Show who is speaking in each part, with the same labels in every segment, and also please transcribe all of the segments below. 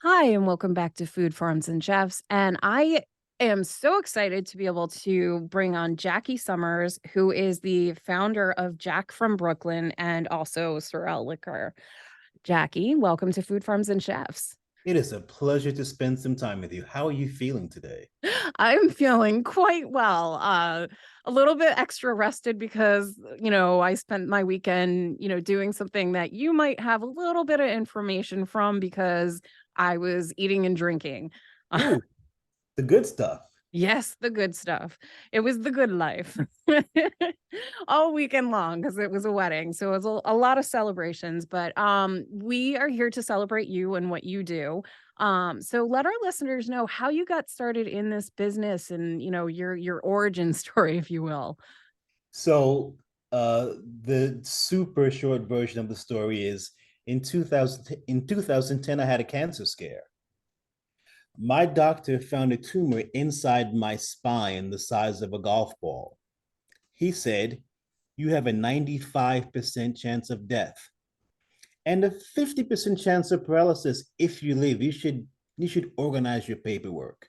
Speaker 1: Hi, and welcome back to Food Farms and Chefs. And I am so excited to be able to bring on Jackie Summers, who is the founder of Jack from Brooklyn and also Sorel Liqueur. Jackie, welcome to Food Farms and Chefs.
Speaker 2: It is a pleasure to spend some time with you. How are you feeling today?
Speaker 1: I'm feeling quite well. A little bit extra rested because, I spent my weekend, doing something that you might have a little bit of information from because I was eating and drinking.
Speaker 2: Ooh, the good stuff.
Speaker 1: Yes, the good stuff. It was the good life. All weekend long because it was a wedding, so it was a lot of celebrations, but, we are here to celebrate you and what you do. So let our listeners know how you got started in this business and, your origin story, if you will.
Speaker 2: So, the super short version of the story is in 2010 I had a cancer scare. My doctor found a tumor inside my spine the size of a golf ball. He said, "You have a 95% chance of death and a 50% chance of paralysis if you live. You should organize your paperwork."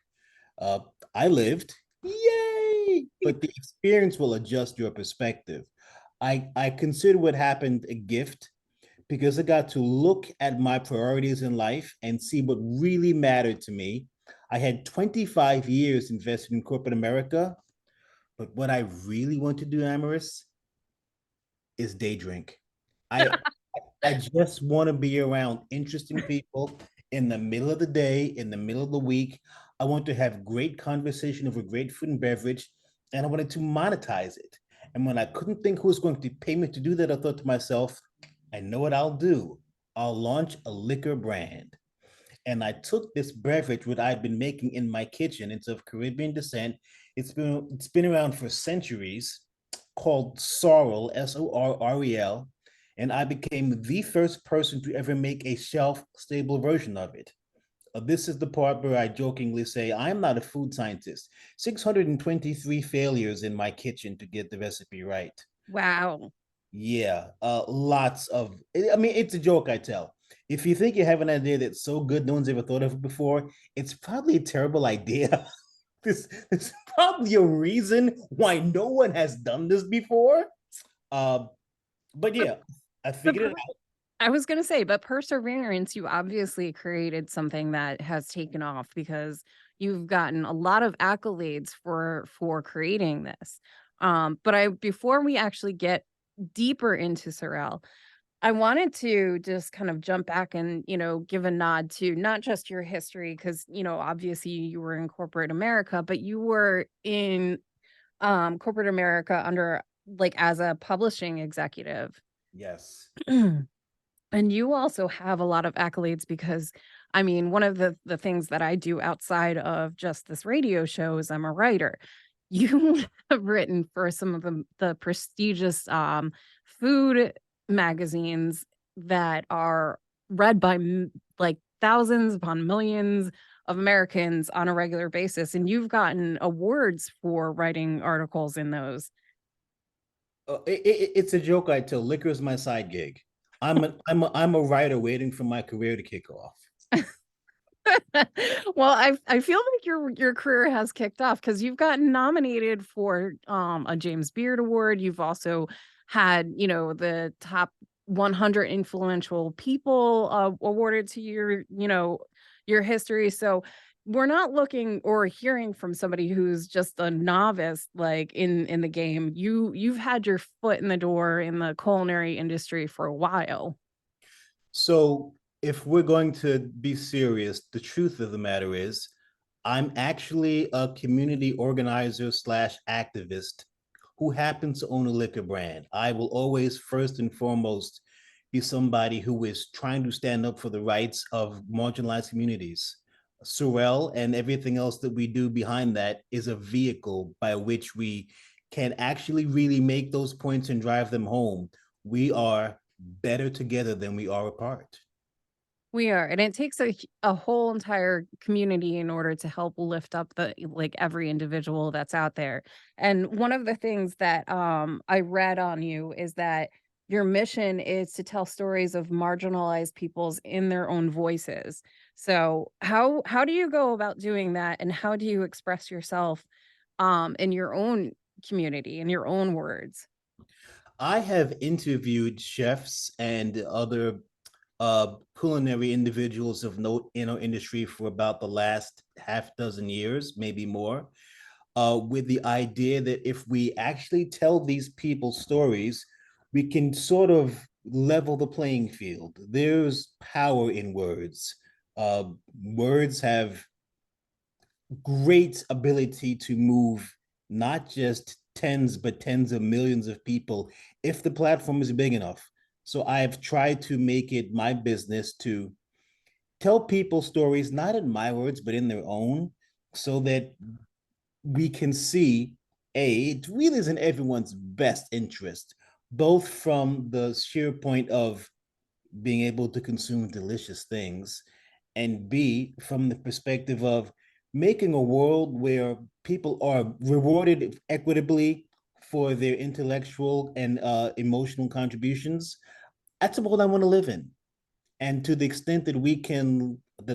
Speaker 2: Uh, I lived, yay! But the experience will adjust your perspective. I consider what happened a gift because I got to look at my priorities in life and see what really mattered to me. I had 25 years invested in corporate America, but what I really want to do, Amaris, is day drink. I I just want to be around interesting people in the middle of the day, in the middle of the week. I want to have great conversation over great food and beverage, and I wanted to monetize it. And when I couldn't think who was going to pay me to do that, I thought to myself, I know what I'll do. I'll launch a liquor brand. And I took this beverage, what I'd been making in my kitchen, it's of Caribbean descent. It's been around for centuries, called Sorrel, Sorrel, and I became the first person to ever make a shelf-stable version of it. This is the part where I jokingly say I'm not a food scientist. 623 failures in my kitchen to get the recipe right.
Speaker 1: Wow.
Speaker 2: Yeah, lots of. I mean, it's a joke I tell. If you think you have an idea that's so good no one's ever thought of it before, it's probably a terrible idea. There's probably a reason why no one has done this before. Uh, but
Speaker 1: But
Speaker 2: yeah, I
Speaker 1: the
Speaker 2: figured it
Speaker 1: per
Speaker 2: out.
Speaker 1: I was gonna say, but perseverance, you obviously created something that has taken off because you've gotten a lot of accolades for creating this. But I before we actually get deeper into Sorel, I wanted to just kind of jump back and, give a nod to not just your history, because, obviously you were in corporate America, but you were in corporate America under like as a publishing executive.
Speaker 2: Yes.
Speaker 1: And you also have a lot of accolades because, I mean, one of the things that I do outside of just this radio show is I'm a writer. You have written for some of the prestigious, food magazines that are read by like thousands upon millions of Americans on a regular basis, and you've gotten awards for writing articles in those.
Speaker 2: It's a joke I tell. Liquor is my side gig. I'm a writer waiting for my career to kick off.
Speaker 1: Well, I feel like your career has kicked off because 'cause you've gotten nominated for, a James Beard Award. You've also had, the top 100 influential people, awarded to your history. So, we're not looking or hearing from somebody who's just a novice, like, in the game. You've had your foot in the door in the culinary industry for a while.
Speaker 2: So, if we're going to be serious, the truth of the matter is, I'm actually a community organizer slash activist who happens to own a liquor brand. I will always, first and foremost, be somebody who is trying to stand up for the rights of marginalized communities. Sorel and everything else that we do behind that is a vehicle by which we can actually really make those points and drive them home. We are better together than we are apart.
Speaker 1: We are, and it takes a whole entire community in order to help lift up like, every individual that's out there, and one of the things that, I read on you is that your mission is to tell stories of marginalized peoples in their own voices. So how do you go about doing that, and how do you express yourself in your own community, in your own words?
Speaker 2: I have interviewed chefs and other culinary individuals of note in our industry for about the last half dozen years, maybe more, with the idea that if we actually tell these people stories, we can sort of level the playing field. There's power in words. Words have great ability to move not just tens, but tens of millions of people if the platform is big enough. So I've tried to make it my business to tell people stories, not in my words, but in their own, so that we can see it really is in everyone's best interest, both from the sheer point of being able to consume delicious things, and B, from the perspective of making a world where people are rewarded equitably for their intellectual and emotional contributions. That's a world I want to live in. And to the extent that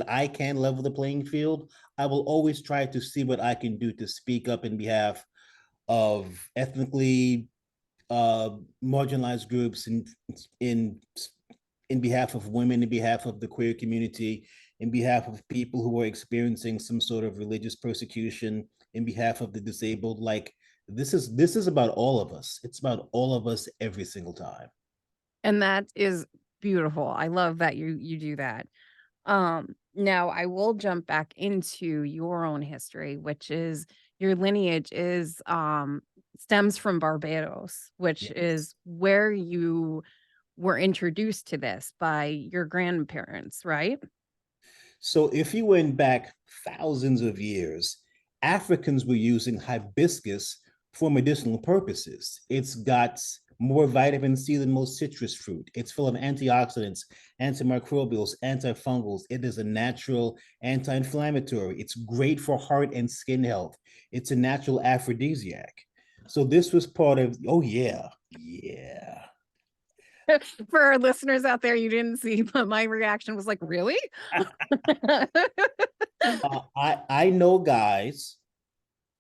Speaker 2: I can level the playing field, I will always try to see what I can do to speak up in behalf of ethnically uh, marginalized groups in in behalf of women, in behalf of the queer community, in behalf of people who are experiencing some sort of religious persecution, in behalf of the disabled. Like this is about all of us. It's about all of us every single time.
Speaker 1: And that is beautiful. I love that you do that. Now I will jump back into your own history, which is your lineage is stems from Barbados, which
Speaker 2: Yes.
Speaker 1: is where you were introduced to this by your grandparents, right?
Speaker 2: So if you went back thousands of years, Africans were using hibiscus for medicinal purposes. It's got more vitamin C than most citrus fruit. It's full of antioxidants, antimicrobials, antifungals. It is a natural anti-inflammatory. It's great for heart and skin health. It's a natural aphrodisiac. So this was part of, oh yeah, yeah.
Speaker 1: For our listeners out there, you didn't see, but my reaction was like, really?
Speaker 2: I know guys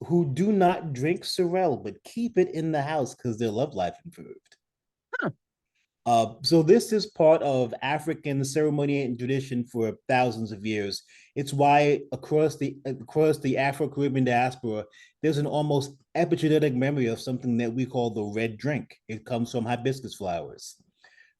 Speaker 2: who do not drink Sorel but keep it in the house because their love life improved.
Speaker 1: Huh.
Speaker 2: So this is part of African ceremony and tradition for thousands of years. It's why across the Afro-Caribbean diaspora, there's an almost epigenetic memory of something that we call the red drink. It comes from hibiscus flowers.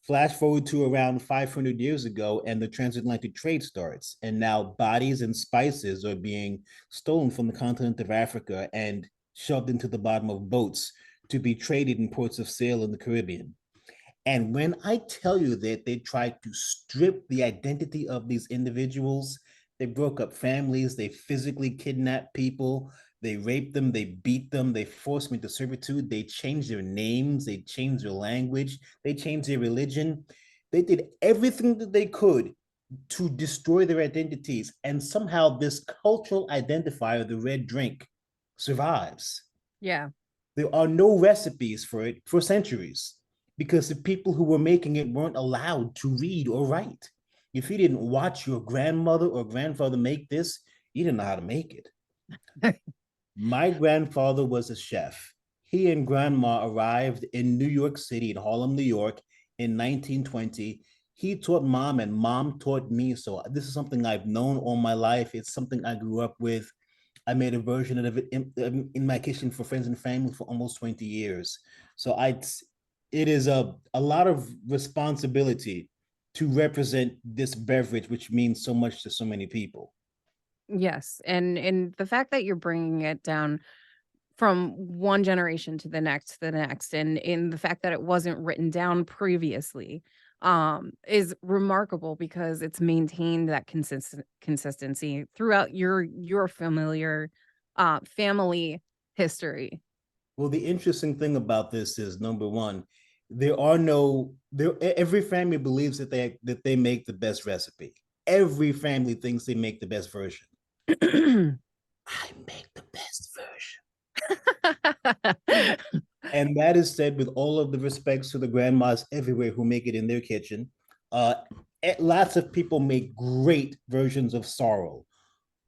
Speaker 2: Flash forward to around 500 years ago, and the transatlantic trade starts. And now bodies and spices are being stolen from the continent of Africa and shoved into the bottom of boats to be traded in ports of sale in the Caribbean. And when I tell you that they tried to strip the identity of these individuals, they broke up families, they physically kidnapped people, they raped them, they beat them, they forced them into servitude, they changed their names, they changed their language, they changed their religion. They did everything that they could to destroy their identities. And somehow this cultural identifier, the red drink, survives.
Speaker 1: Yeah.
Speaker 2: There are no recipes for it for centuries because the people who were making it weren't allowed to read or write. If you didn't watch your grandmother or grandfather make this, you didn't know how to make it. My grandfather was a chef. He and grandma arrived in New York City, in Harlem, New York, in 1920. He taught mom, and mom taught me. So this is something I've known all my life. It's something I grew up with. I made a version of it in my kitchen for friends and family for almost 20 years. So it is a lot of responsibility to represent this beverage, which means so much to so many people.
Speaker 1: Yes, and the fact that you're bringing it down from one generation to the next, and in the fact that it wasn't written down previously, is remarkable because it's maintained that consistency throughout your familiar, family history.
Speaker 2: Well, the interesting thing about this is number one, there are no there. Every family believes that they make the best recipe. Every family thinks they make the best version. I make the best version. And that is said with all of the respects to the grandmas everywhere who make it in their kitchen. Uh, Lots of people make great versions of sorrel.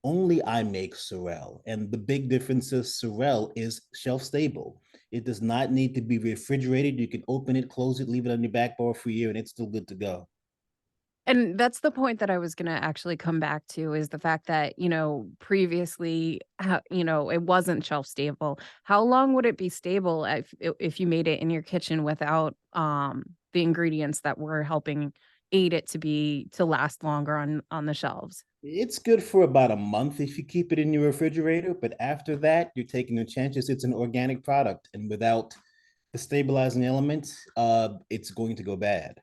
Speaker 2: Only I make Sorel. And the big difference is Sorel is shelf stable. It does not need to be refrigerated. You can open it, close it, leave it on your back bar for a year, and it's still good to go.
Speaker 1: And that's the point that I was gonna actually come back to is the fact that, previously, it wasn't shelf stable. How long would it be stable if you made it in your kitchen without, the ingredients that were helping aid it to last longer on the shelves?
Speaker 2: It's good for about a month if you keep it in your refrigerator, but after that, you're taking the chances it's an organic product, and without the stabilizing elements, it's going to go bad.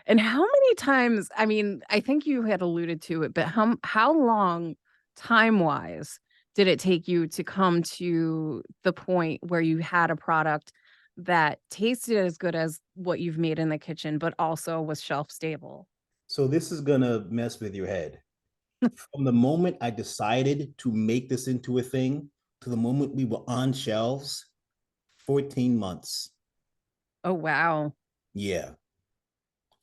Speaker 1: And how many times I mean, I think you had alluded to it, but how long time-wise did it take you to come to the point where you had a product that tasted as good as what you've made in the kitchen, but also was shelf stable?
Speaker 2: So this is gonna mess with your head. From the moment I decided to make this into a thing to the moment we were on shelves, 14 months.
Speaker 1: Oh, wow.
Speaker 2: Yeah,
Speaker 1: And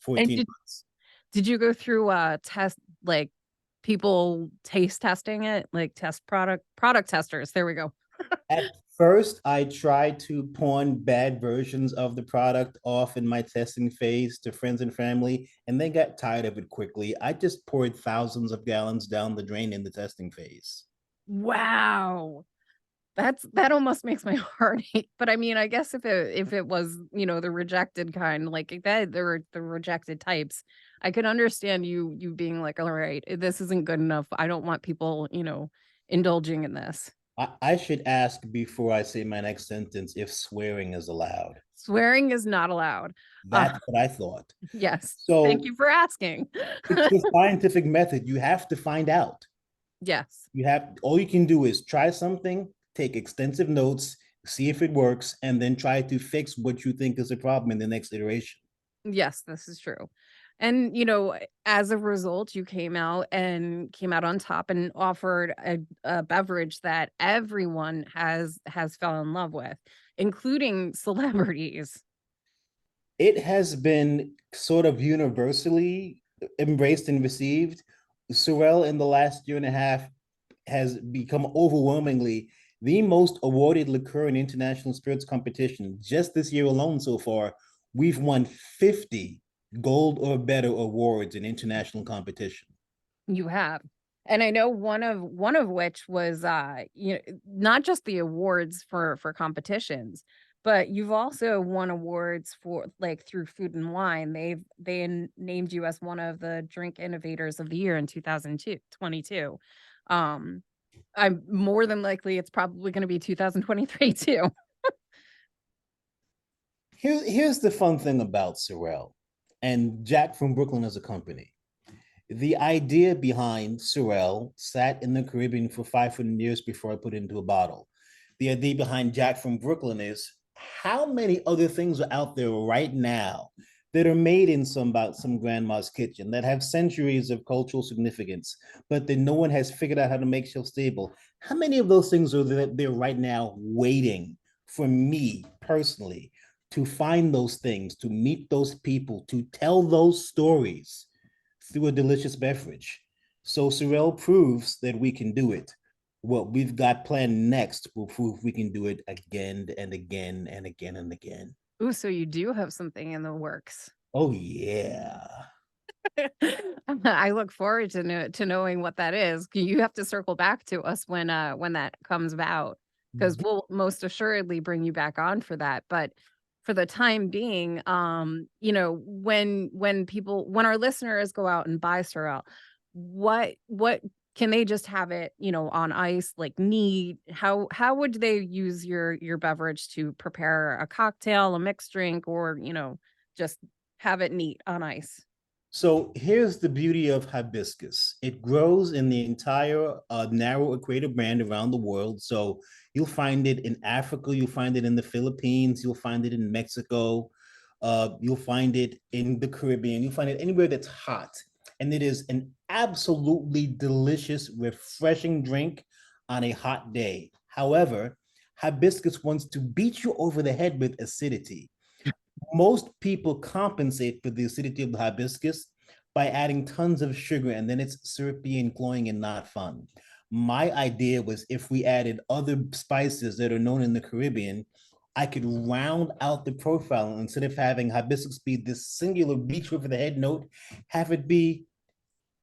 Speaker 2: 14
Speaker 1: did
Speaker 2: months.
Speaker 1: did you go through, test like, people taste testing it? Like, test product testers, there we go.
Speaker 2: At first, I tried to pawn bad versions of the product off in my testing phase to friends and family, and they got tired of it quickly. I just poured thousands of gallons down the drain in the testing phase.
Speaker 1: Wow. That almost makes my heart ache, but I mean, I guess if it was, the rejected kind, like that there were the rejected types, I could understand you being like, "All right, this isn't good enough. I don't want people, indulging in this."
Speaker 2: I should ask before I say my next sentence if swearing is allowed.
Speaker 1: Swearing is not allowed. Uh,
Speaker 2: That's what I thought.
Speaker 1: yes. Thank
Speaker 2: So
Speaker 1: you for asking.
Speaker 2: it's the scientific method. You have to find out.
Speaker 1: Yes.
Speaker 2: You have all you can do is try something, take extensive notes, see if it works, and then try to fix what you think is a problem in the next iteration.
Speaker 1: Yes, this is true. And, as a result, you came out on top and offered a beverage that everyone has fell in love with, including celebrities.
Speaker 2: It has been sort of universally embraced and received. Sorel in the last year and a half has become overwhelmingly the most awarded liqueur in international spirits competition. Just this year alone so far, we've won 50 gold or better awards in international competition.
Speaker 1: You have. And I know one of which was not just the awards for competitions, but you've also won awards for like through Food and Wine. Named you as one of the drink innovators of the year in 2022. Um I'm more than likely it's probably going to be 2023 too.
Speaker 2: Here's the fun thing about Sorel and Jack from Brooklyn as a company. The idea behind Sorel sat in the Caribbean for 500 years before I put it into a bottle. The idea behind Jack from Brooklyn is how many other things are out there right now that are made in some grandma's kitchen that have centuries of cultural significance, but that no one has figured out how to make shelf stable. How many of those things are there right now waiting for me personally to find those things, to meet those people, to tell those stories through a delicious beverage? So Sorel proves that we can do it. What we've got planned next will prove we can do it again and again and again and again.
Speaker 1: Ooh, so you do have something in the works.
Speaker 2: Oh yeah.
Speaker 1: I look forward to knowing what that is. You have to circle back to us when that comes about, because we'll most assuredly bring you back on for that. But for the time being, when our listeners go out and buy Sorrel, what can they just have it, on ice, like neat? How would they use your beverage to prepare a cocktail, a mixed drink, or just have it neat on ice?
Speaker 2: So here's the beauty of hibiscus. It grows in the entire narrow equator band around the world. So you'll find it in Africa, you'll find it in the Philippines, you'll find it in Mexico, you'll find it in the Caribbean, you'll find it anywhere that's hot. And it is an absolutely delicious, refreshing drink on a hot day. However, hibiscus wants to beat you over the head with acidity. Most people compensate for the acidity of the hibiscus by adding tons of sugar, and then it's syrupy and cloying and not fun. My idea was if we added other spices that are known in the Caribbean, I could round out the profile. Instead of having hibiscus be this singular beach over the head note, have it be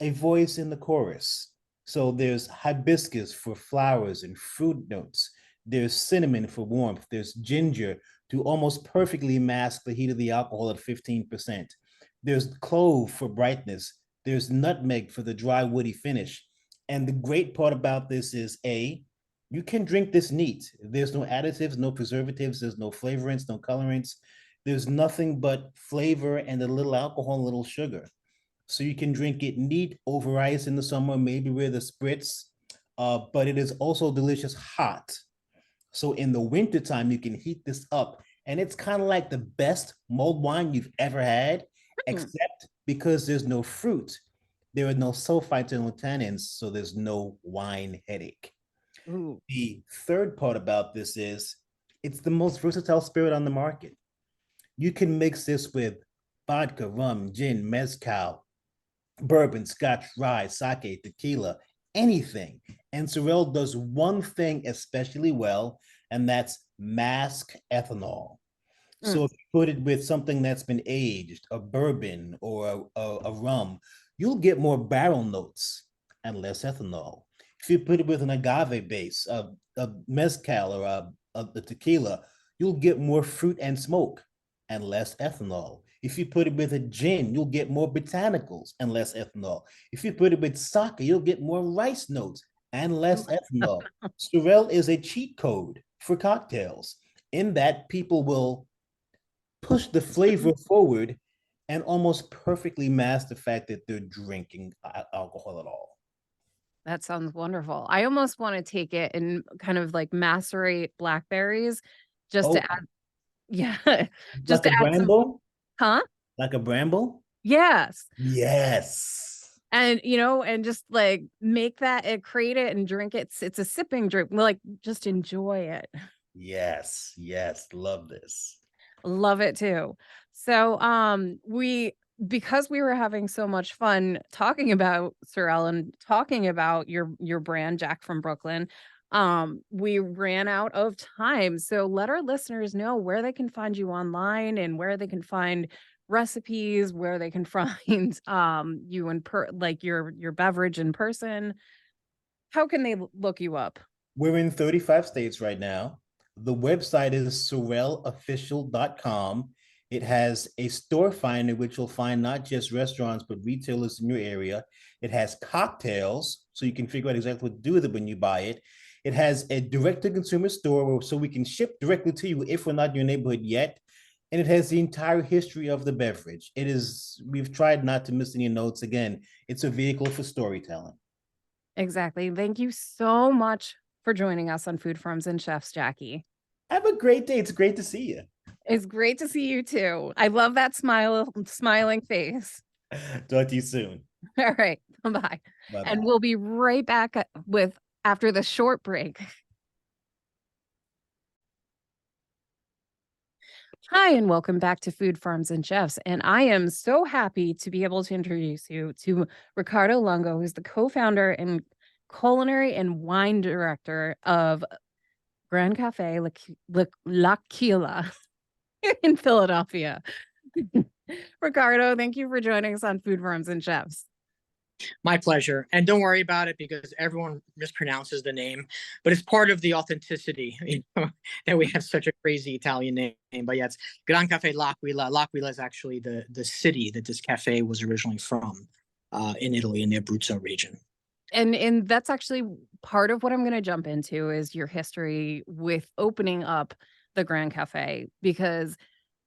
Speaker 2: a voice in the chorus. So there's hibiscus for flowers and fruit notes. There's cinnamon for warmth. There's ginger to almost perfectly mask the heat of the alcohol at 15%. There's clove for brightness. There's nutmeg for the dry, woody finish. And the great part about this is you can drink this neat. There's no additives, no preservatives, there's no flavorants, no colorants. There's nothing but flavor and a little alcohol and a little sugar. So you can drink it neat over ice in the summer, maybe with a spritz, but it is also delicious hot. So in the wintertime, you can heat this up, and it's kind of like the best mulled wine you've ever had,
Speaker 1: Hmm.
Speaker 2: except because there's no fruit, there are no sulfites and no tannins, so there's no wine headache.
Speaker 1: Ooh.
Speaker 2: The third part about this is it's the most versatile spirit on the market. You can mix this with vodka, rum, gin, mezcal, bourbon, scotch, rye, sake, tequila, anything. And Sorel does one thing especially well, and that's mask ethanol.
Speaker 1: Mm.
Speaker 2: So if you put it with something that's been aged, a bourbon or a rum, you'll get more barrel notes and less ethanol. If you put it with an agave base, a mezcal or a tequila, you'll get more fruit and smoke and less ethanol. If you put it with a gin, you'll get more botanicals and less ethanol. If you put it with sake, you'll get more rice notes and less ethanol. Sorel is a cheat code for cocktails in that people will push the flavor forward and almost perfectly mask the fact that they're drinking alcohol at all.
Speaker 1: That sounds wonderful. I almost wanna take it and kind of, like, macerate blackberries just to
Speaker 2: Oh,
Speaker 1: add yeah, just
Speaker 2: like
Speaker 1: to
Speaker 2: a
Speaker 1: add some
Speaker 2: bramble?
Speaker 1: Huh?
Speaker 2: Like a bramble?
Speaker 1: Yes.
Speaker 2: Yes.
Speaker 1: And, and just, like, make that and create it and drink it. It's a sipping drink, like, just enjoy it.
Speaker 2: Yes. Yes. Love this.
Speaker 1: Love it too. So, we because we were having so much fun talking about Sorel and talking about your brand, Jack from Brooklyn, we ran out of time. So let our listeners know where they can find you online and where they can find recipes, where they can find you in like your beverage in person. How can they look you up?
Speaker 2: We're in 35 states right now. The website is sorelofficial.com. It has a store finder, which will find not just restaurants, but retailers in your area. It has cocktails, so you can figure out exactly what to do with it when you buy it. It has a direct to consumer store so we can ship directly to you if we're not in your neighborhood yet. And it has the entire history of the beverage. We've tried not to miss any notes. Again, it's a vehicle for storytelling.
Speaker 1: Exactly. Thank you so much for joining us on Food Farms and Chefs, Jackie.
Speaker 2: Have a great day. It's great to see you.
Speaker 1: It's great to see you too. I love that smiling face.
Speaker 2: Talk to you soon.
Speaker 1: All right. Bye.
Speaker 2: Bye
Speaker 1: And
Speaker 2: bye.
Speaker 1: we'll be right back with after the short break. Hi, and welcome back to Food Farms and Chefs. And I am so happy to be able to introduce you to Riccardo Longo, who's the co-founder and culinary and wine director of Gran Caffe L'Aquila in Philadelphia. Riccardo, thank you for joining us on Food Farms and Chefs.
Speaker 3: My pleasure. And don't worry about it because everyone mispronounces the name, but it's part of the authenticity, that we have such a crazy Italian name. But yeah, it's Gran Caffe L'Aquila. L'Aquila is actually the city that this cafe was originally from, in Italy, in the Abruzzo region.
Speaker 1: And that's actually part of what I'm going to jump into is your history with opening up the Grand Cafe, because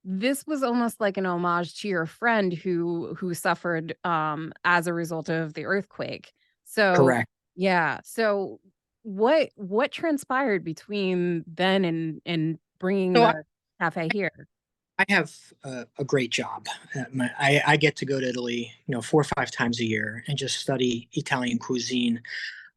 Speaker 1: this was almost like an homage to your friend who suffered as a result of the earthquake. So
Speaker 3: Correct.
Speaker 1: yeah, so what transpired between then and bringing
Speaker 3: So
Speaker 1: the cafe here?
Speaker 3: I have a great job. I get to go to Italy, 4 or 5 times a year and just study Italian cuisine,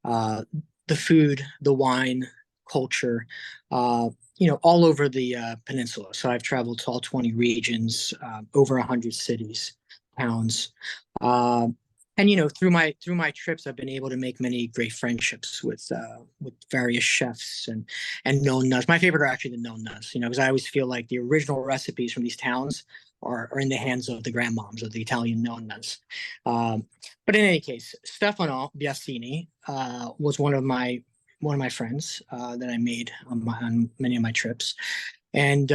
Speaker 3: uh, the food, the wine, culture, all over the peninsula. So I've traveled to all 20 regions, over 100 cities, towns. And through my trips, I've been able to make many great friendships with various chefs and nonnas. My favorite are actually the nonnas, because I always feel like the original recipes from these towns are in the hands of the grandmoms, of the Italian nonnas. But in any case, Stefano Biasini was one of my friends that I made on many of my trips, and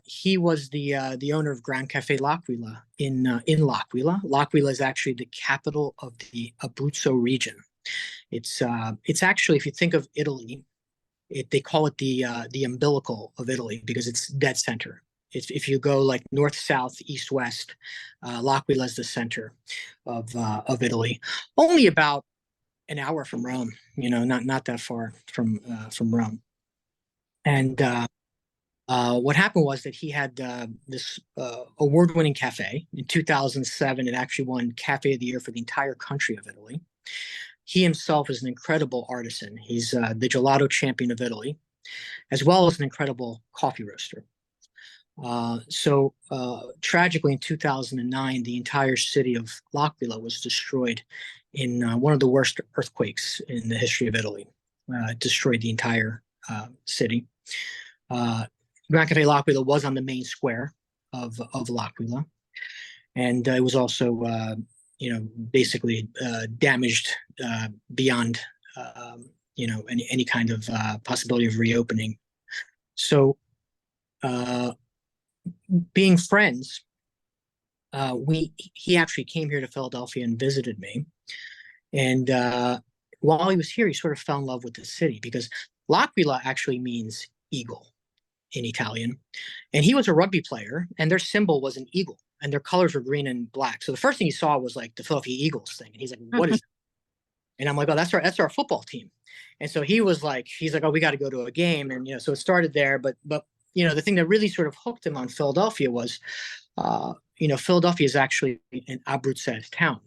Speaker 3: he was the owner of Gran Caffe L'Aquila in L'Aquila. L'Aquila is actually the capital of the Abruzzo region. It's actually, if you think of Italy, they call it the umbilical of Italy because it's dead center. If you go like north, south, east, west, L'Aquila is the center of Italy. Only about an hour from Rome, not that far from Rome. And what happened was that he had this award-winning cafe. In 2007, it actually won Cafe of the Year for the entire country of Italy. He himself is an incredible artisan. He's the gelato champion of Italy, as well as an incredible coffee roaster. So tragically, in 2009, the entire city of L'Aquila was destroyed in one of the worst earthquakes in the history of Italy. It destroyed the entire city. Gran Caffe L'Aquila was on the main square of L'Aquila, and it was also, basically damaged beyond, any kind of possibility of reopening. So, being friends, he actually came here to Philadelphia and visited me, and while he was here, he sort of fell in love with the city because L'Aquila actually means eagle in Italian. And he was a rugby player, and their symbol was an eagle, and their colors were green and black. So the first thing he saw was like the Philadelphia Eagles thing. And he's like, what is that? And I'm like, oh, that's our football team. And so he's like, oh, we got to go to a game. And, so it started there. But, the thing that really sort of hooked him on Philadelphia was, Philadelphia is actually an Abruzzese town.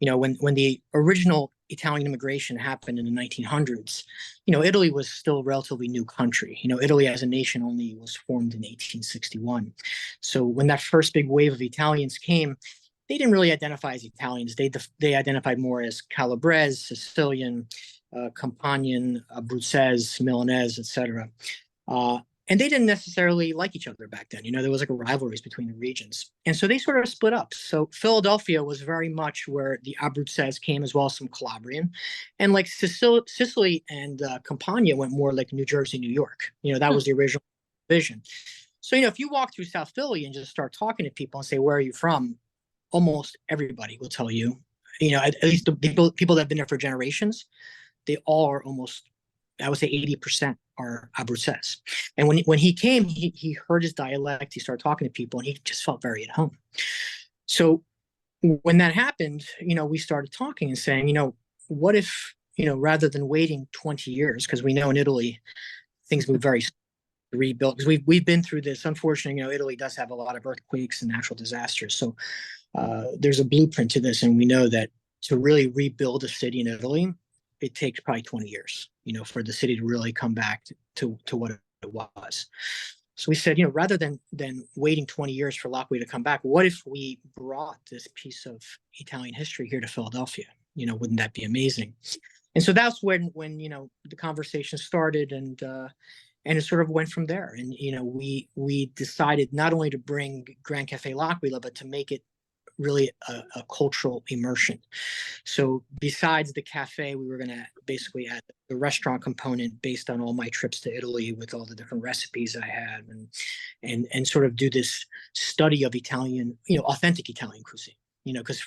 Speaker 3: When the original Italian immigration happened in the 1900s, Italy was still a relatively new country. Italy as a nation only was formed in 1861. So when that first big wave of Italians came, they didn't really identify as Italians. They identified more as Calabrese, Sicilian, Campanian, Abruzzese, Milanese, etc. And they didn't necessarily like each other back then. There was like a rivalries between the regions. And so they sort of split up. So Philadelphia was very much where the Abruzzese came, as well as some Calabrian. And like Sicily and Campania went more like New Jersey, New York. That was the original vision. So, if you walk through South Philly and just start talking to people and say, where are you from? Almost everybody will tell you, at least the people that have been there for generations, they all are almost, I would say 80% are Abruzzese. And when he came, he heard his dialect, he started talking to people, and he just felt very at home. So when that happened, we started talking and saying, what if, rather than waiting 20 years, because we know in Italy, things move very rebuilt, because we've been through this. Unfortunately, Italy does have a lot of earthquakes and natural disasters. So there's a blueprint to this, and we know that to really rebuild a city in Italy, it takes probably 20 years, for the city to really come back to what it was. So we said, rather than waiting 20 years for L'Aquila to come back, what if we brought this piece of Italian history here to Philadelphia? Wouldn't that be amazing? And so that's when the conversation started, and it sort of went from there. And we decided not only to bring Gran Caffe L'Aquila, but to make it really a cultural immersion. So besides the cafe, we were going to basically add the restaurant component based on all my trips to Italy with all the different recipes I had, and sort of do this study of Italian, authentic Italian cuisine. Because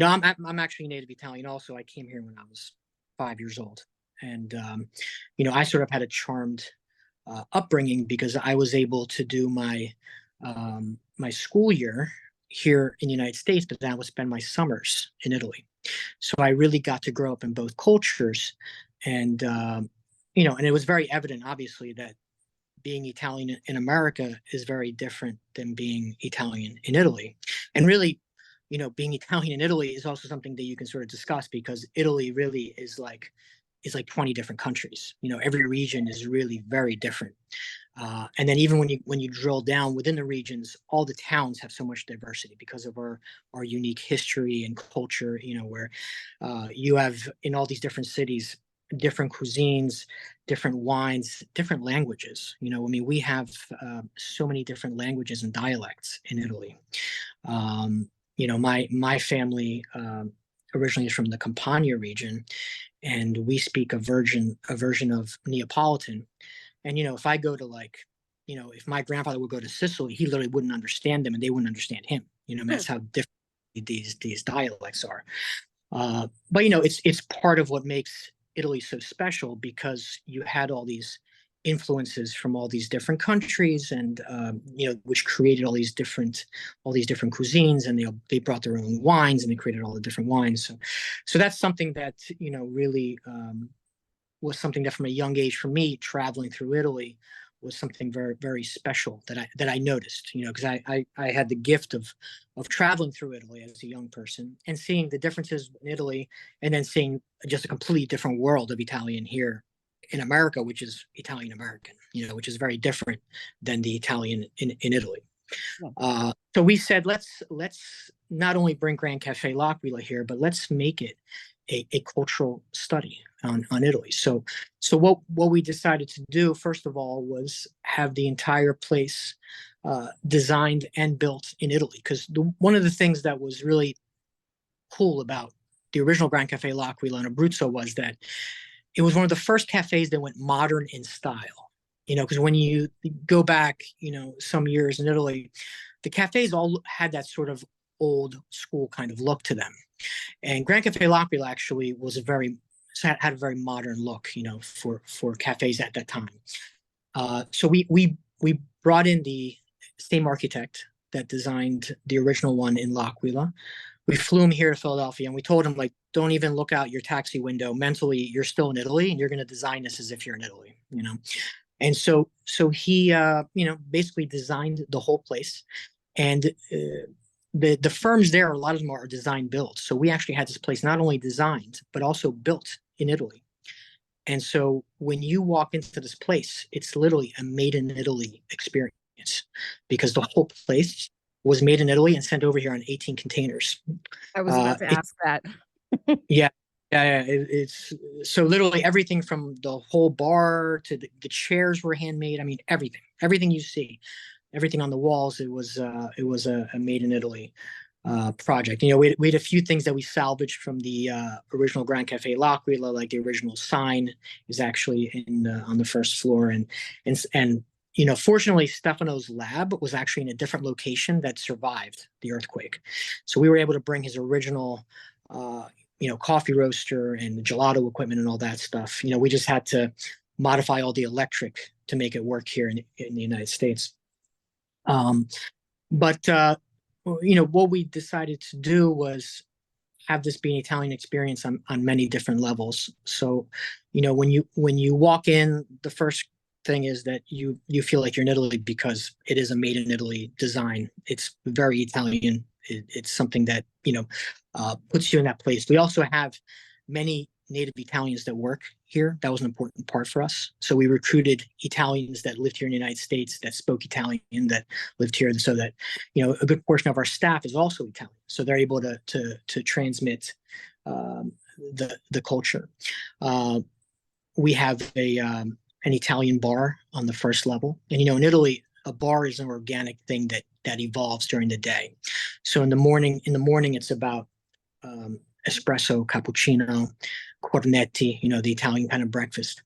Speaker 3: I'm actually native Italian also. I came here when I was 5 years old, and I sort of had a charmed upbringing because I was able to do my school year here in the United States, but then I would spend my summers in Italy. So I really got to grow up in both cultures, and and it was very evident, obviously, that being Italian in America is very different than being Italian in Italy. And really, being Italian in Italy is also something that you can sort of discuss, because Italy really is like is like 20 different countries. Every region is really very different. And then even when you drill down within the regions, all the towns have so much diversity because of our unique history and culture. Where you have in all these different cities different cuisines, different wines, different languages. We have so many different languages and dialects in Italy. My family originally is from the Campania region, and we speak a version of Neapolitan. And if I go to if my grandfather would go to Sicily, he literally wouldn't understand them, and they wouldn't understand him. That's how different these dialects are. But it's part of what makes Italy so special, because you had all these influences from all these different countries, and which created all these different cuisines, and they brought their own wines, and they created all the different wines. So that's something that really was something that from a young age for me, traveling through Italy, was something very, very special that I noticed, because I had the gift of traveling through Italy as a young person and seeing the differences in Italy, and then seeing just a completely different world of Italian here in America, which is Italian American, which is very different than the Italian in Italy. So we said, let's not only bring Gran Caffe L'Aquila here, but let's make it a cultural study on Italy. So what we decided to do, first of all, was have the entire place designed and built in Italy. Because one of the things that was really cool about the original Gran Caffe L'Aquila in Abruzzo was that it was one of the first cafes that went modern in style. Because when you go back, some years in Italy, the cafes all had that sort of old school kind of look to them. And Gran Caffe L'Aquila actually had a very modern look, for cafes at that time. So we brought in the same architect that designed the original one in L'Aquila. We flew him here to Philadelphia, and we told him, don't even look out your taxi window. Mentally, you're still in Italy, and you're going to design this as if you're in Italy, And so he, basically designed the whole place. And the firms there, a lot of them are design build. So we actually had this place not only designed, but also built in Italy. And so when you walk into this place, it's literally a made in Italy experience, because the whole place was made in Italy and sent over here on 18 containers.
Speaker 1: I was about to ask that.
Speaker 3: Yeah. It's so literally everything from the whole bar to the chairs were handmade. I mean, everything you see, everything on the walls, it was a made in Italy project. We had a few things that we salvaged from the original Gran Caffe L'Aquila, like the original sign is actually on the first floor, and fortunately, Stefano's lab was actually in a different location that survived the earthquake, so we were able to bring his original coffee roaster and gelato equipment and all that stuff. We just had to modify all the electric to make it work here in the United States. But what we decided to do was have this be an Italian experience on many different levels. So, when you walk in, the first thing is that you feel like you're in Italy, because it is a made in Italy design. It's very Italian. It's something that puts you in that place. We also have many native Italians that work here. That was an important part for us. So we recruited Italians that lived here in the United States, that spoke Italian, that lived here, and so that a good portion of our staff is also Italian. So they're able to transmit the culture. We have an Italian bar on the first level, and in Italy, a bar is an organic thing that evolves during the day. So in the morning, it's about espresso, cappuccino, cornetti, the Italian kind of breakfast.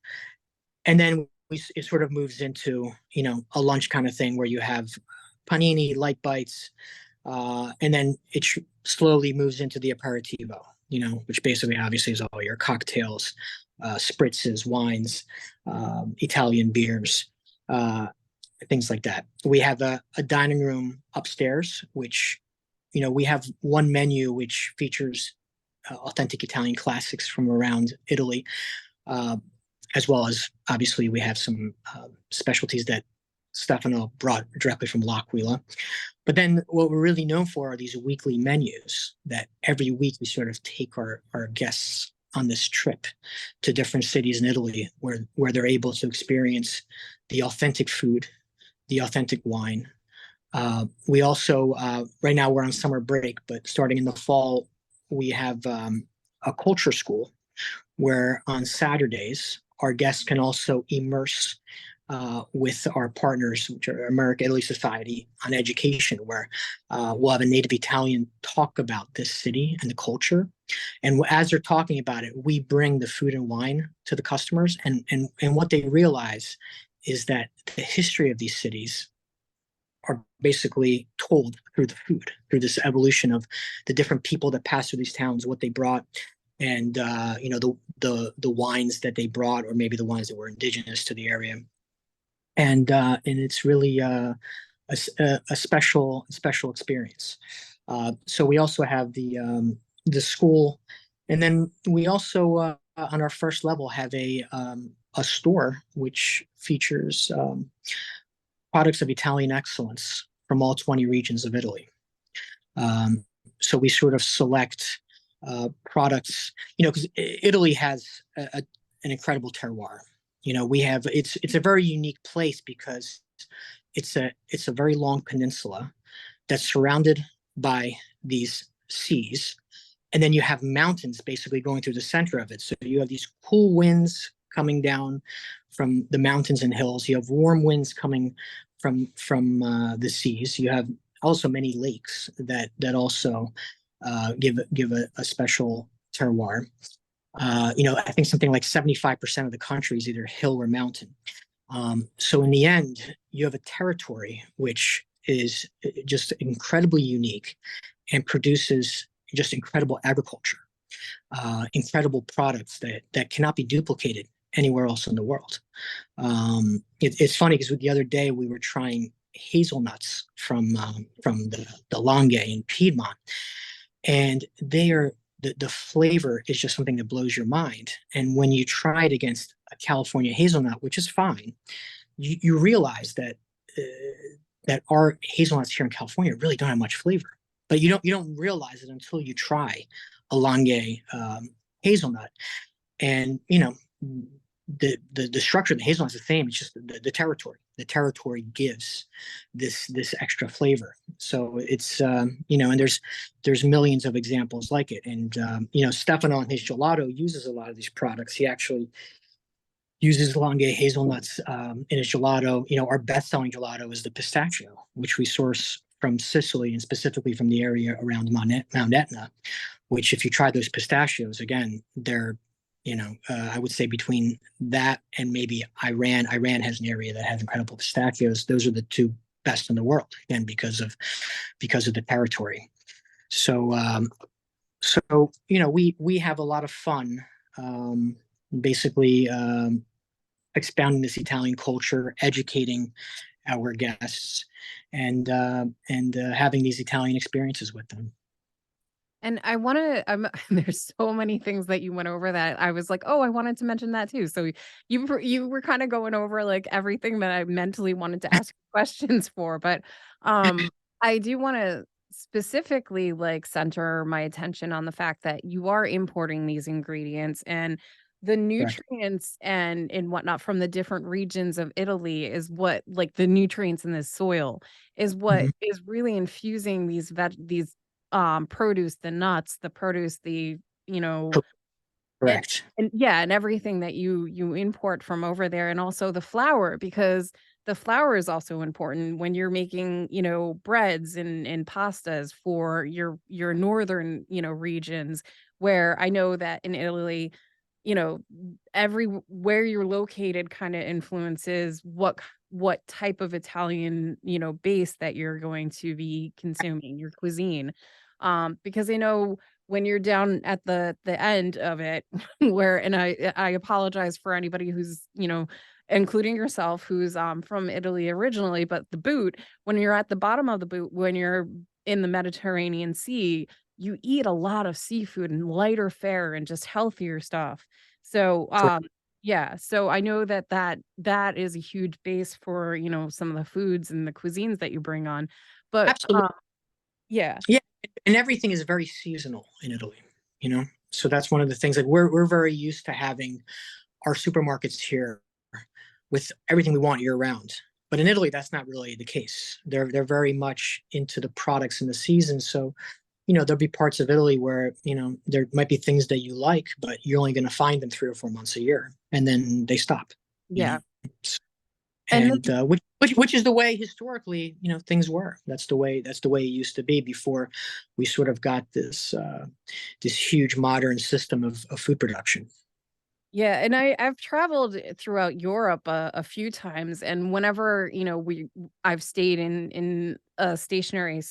Speaker 3: And then it sort of moves into, a lunch kind of thing where you have panini, light bites, and then it slowly moves into the aperitivo, which basically obviously is all your cocktails, spritzes, wines, Italian beers, things like that. We have a dining room upstairs, which, we have one menu which features authentic Italian classics from around Italy, as well as obviously we have some specialties that Stefano brought directly from L'Aquila. But then what we're really known for are these weekly menus that every week we sort of take our guests on this trip to different cities in Italy where they're able to experience the authentic food, the authentic wine. We also, right now we're on summer break, but starting in the fall, we have a culture school where on Saturdays, our guests can also immerse with our partners, which are America Italy Society, on education, where we'll have a native Italian talk about this city and the culture. And as they're talking about it, we bring the food and wine to the customers. And what they realize is that the history of these cities are basically told through the food, through this evolution of the different people that passed through these towns, what they brought, and the wines that they brought, or maybe the wines that were indigenous to the area. And it's really a special experience. So we also have the school, and then we also on our first level have a store which features products of Italian excellence from all 20 regions of Italy. So we sort of select products, because Italy has an incredible terroir. It's a very unique place because it's a very long peninsula that's surrounded by these seas, and then you have mountains basically going through the center of it. So you have these cool winds coming down from the mountains and hills. You have warm winds coming from the seas. You have also many lakes that also give a special terroir. I think something like 75% of the country is either hill or mountain. So in the end, you have a territory which is just incredibly unique and produces just incredible agriculture, incredible products that cannot be duplicated anywhere else in the world. It's funny because the other day we were trying hazelnuts from the Longo in Piedmont, and the flavor is just something that blows your mind. And when you try it against a California hazelnut, which is fine, you realize that our hazelnuts here in California really don't have much flavor. But you don't realize it until you try a Longo hazelnut. And the structure of the hazelnut is the same. It's just the territory. The territory gives this extra flavor. So it's and there's millions of examples like it. And Stefano in his gelato uses a lot of these products. He actually uses Longo hazelnuts in his gelato. Our best-selling gelato is the pistachio, which we source from Sicily and specifically from the area around Mount Etna. Which, if you try those pistachios, again, they're I would say between that and maybe Iran. Iran has an area that has incredible pistachios. Those are the two best in the world, again, because of the territory. So we have a lot of fun, basically expounding this Italian culture, educating our guests, and having these Italian experiences with them.
Speaker 1: And I wanna there's so many things that you went over that I was like, "Oh, I wanted to mention that too." So you were kinda going over, like, everything that I mentally wanted to ask questions for, but, I do wanna specifically, like, center my attention on the fact that you are importing these ingredients, and the
Speaker 3: Correct.
Speaker 1: nutrients and whatnot from the different regions of Italy is what, like, the nutrients in the soil is what
Speaker 3: Mhm.
Speaker 1: is really infusing these produce, the nuts, the produce, you know, and
Speaker 3: Correct.
Speaker 1: yeah, and everything that you import from over there, and also the flour, because the flour is also important when you're making, breads and pastas for your northern, regions, where I know that in Italy, you know, where you're located kind of influences what type of Italian, base that you're going to be consuming, your cuisine. Because I know when you're down at the end of it, where and I apologize for anybody who's, including yourself, who's from Italy originally, but the boot, when you're at the bottom of the boot, when you're in the Mediterranean Sea, you eat a lot of seafood and lighter fare and just healthier stuff. So, yeah, so I know that is a huge base for, some of the foods and the cuisines that you bring on. But,
Speaker 3: Absolutely.
Speaker 1: yeah.
Speaker 3: Yeah, and everything is very seasonal in Italy. you know. So that's one of the things, like we're very used to having our supermarkets here with everything we want year round. But in Italy, that's not really the case. They're very much into the products in the season. So, you know, there'll be parts of Italy where, you know, there might be things that you like, but you're only going to find them 3 or 4 months a year, and then they stop. You
Speaker 1: Yeah.
Speaker 3: know?
Speaker 1: And
Speaker 3: And which is the way historically, you know, things were. That's the way it used to be before we sort of got this huge modern system of food production.
Speaker 1: yeah, and I've traveled throughout Europe a few times, and whenever, you know, I've stayed in a stationary,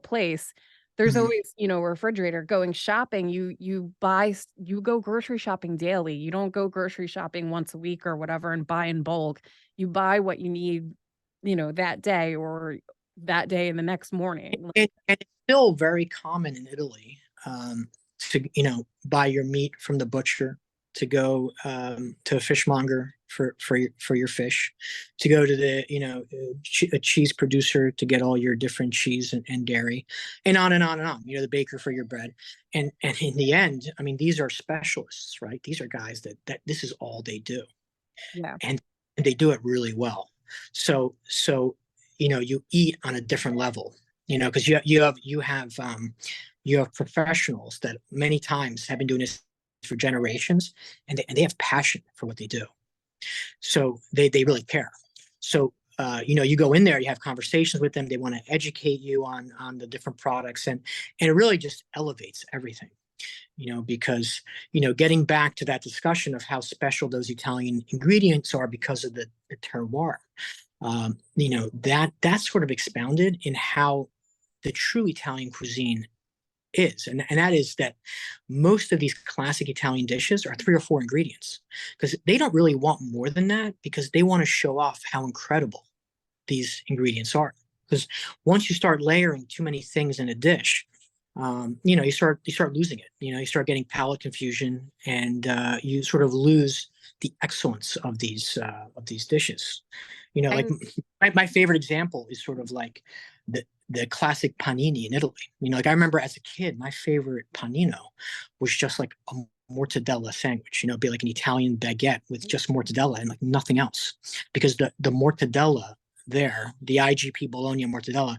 Speaker 1: place, there's
Speaker 3: Mhm.
Speaker 1: always, a refrigerator. Going shopping, you go grocery shopping daily. You don't go grocery shopping once a week or whatever and buy in bulk. You buy what you need, that day or that day and the next morning.
Speaker 3: And it's still very common in Italy, to, you know, buy your meat from the butcher, to go, to a fishmonger for your fish, to go to the, you know, a cheese producer to get all your different cheese and dairy, and on and on and on. You know, the baker for your bread, and in the end, I mean, these are specialists, right? These are guys that this is all they do,
Speaker 1: Yeah.
Speaker 3: and they do it really well. So you know, you eat on a different level, you know, because you have professionals that many times have been doing this for generations, and they have passion for what they do. So they really care. So you know, you go in there, you have conversations with them, they want to educate you on the different products, and it really just elevates everything, you know, because, you know, getting back to that discussion of how special those Italian ingredients are because of the terroir, you know, that's sort of expounded in how the true Italian cuisine is. And that is that most of these classic Italian dishes are 3 or 4 ingredients, because they don't really want more than that, because they want to show off how incredible these ingredients are. Because once you start layering too many things in a dish, you know, you start losing it. You know, you start getting palate confusion, and you sort of lose the excellence of these dishes. You know, like
Speaker 1: And
Speaker 3: my favorite example is sort of like the classic panini in Italy. You know, like I remember as a kid, my favorite panino was just like a mortadella sandwich. You know, it'd be like an Italian baguette with just mortadella and like nothing else, because the mortadella there, the IGP Bologna mortadella,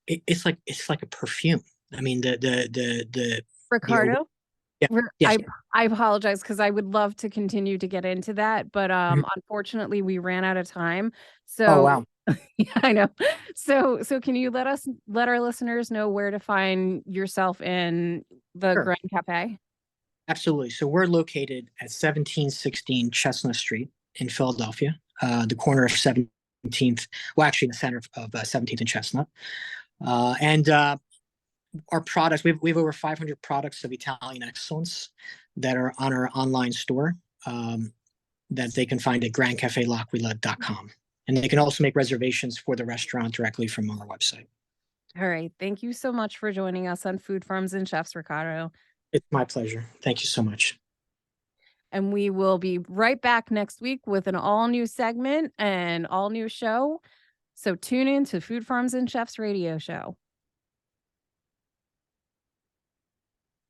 Speaker 3: it's like a perfume. I mean, the
Speaker 1: Ricardo,
Speaker 3: yeah,
Speaker 1: We're
Speaker 3: yes.
Speaker 1: I apologize because I would love to continue to get into that, but,
Speaker 3: Mhm.
Speaker 1: unfortunately, we ran out of time.
Speaker 3: Oh
Speaker 1: So
Speaker 3: wow,
Speaker 1: yeah, I know. So can you let our listeners know where to find yourself in the
Speaker 3: sure,
Speaker 1: Gran Caffe?
Speaker 3: absolutely. So we're located at 1716 Chestnut Street in Philadelphia, the corner of 17th. Well, actually, in the center of 17th and Chestnut. And our products, we have over 500 products of Italian excellence that are on our online store, that they can find at grandcaffelaquila.com. And they can also make reservations for the restaurant directly from our website.
Speaker 1: All right. Thank you so much for joining us on Food Farms and Chefs, Ricardo.
Speaker 3: It's my pleasure. Thank you so much.
Speaker 1: And we will be right back next week with an all new segment and all new show. So tune in to Food Farms and Chefs radio show.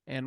Speaker 4: And we're